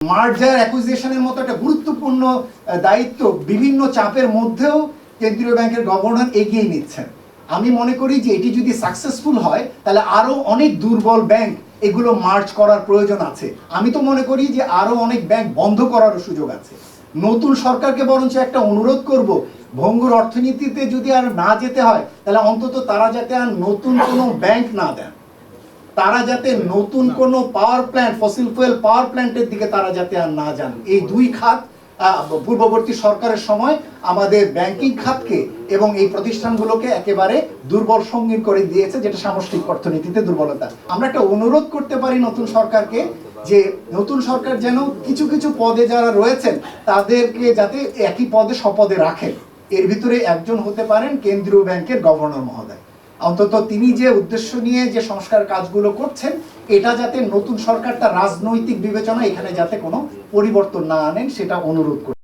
মার্জার অ্যাকুইজিশনের মতো একটা গুরুত্বপূর্ণ দায়িত্ব বিভিন্ন চাপের মধ্যেও কেন্দ্রীয় ব্যাংকের গভর্নর এগিয়ে নিচ্ছেন। আমি মনে করি যে এটি যদি সাকসেসফুল হয় তাহলে আরো অনেক দুর্বল ব্যাংক এগুলো মার্জ করার প্রয়োজন আছে। আমি তো মনে করি যে আরো অনেক ব্যাংক বন্ধ করারও সুযোগ আছে। নতুন সরকারকে বরঞ্চ একটা অনুরোধ করব, ভঙ্গুর অর্থনীতিতে যদি আর না যেতে হয় তাহলে অন্তত তারা যাতে আর নতুন কোনো ব্যাংক না দেন, তারা যাতে নতুন কোনো পাওয়ার প্ল্যান্ট, ফসিল ফুয়েল পাওয়ার প্ল্যান্টের দিকে তারা যাতে আর না যান। এই দুই খাত পূর্ববর্তী সরকারের সময় আমাদের ব্যাংকিং খাতকে এবং এই প্রতিষ্ঠানগুলোকে একেবারে দুর্বল সঙ্গীন করে দিয়েছে, যেটা সামষ্টিক অর্থনীতিতে দুর্বলতা। আমরা একটা অনুরোধ করতে পারি নতুন সরকারকে যে নতুন সরকার যেন কিছু কিছু পদে যারা রয়েছেন তাদেরকে যাতে একই পদে শপথে রাখেন। এর ভিতরে একজন হতে পারেন কেন্দ্রীয় ব্যাংকের গভর্নর মহোদয়। অন্তত তিনি যে উদ্দেশ্য নিয়ে যে সংস্কার কাজগুলো করছেন এটা যাতে নতুন সরকার তার রাজনৈতিক বিবেচনা এখানে যাতে কোনো পরিবর্তন না আনেন সেটা অনুরোধ করি।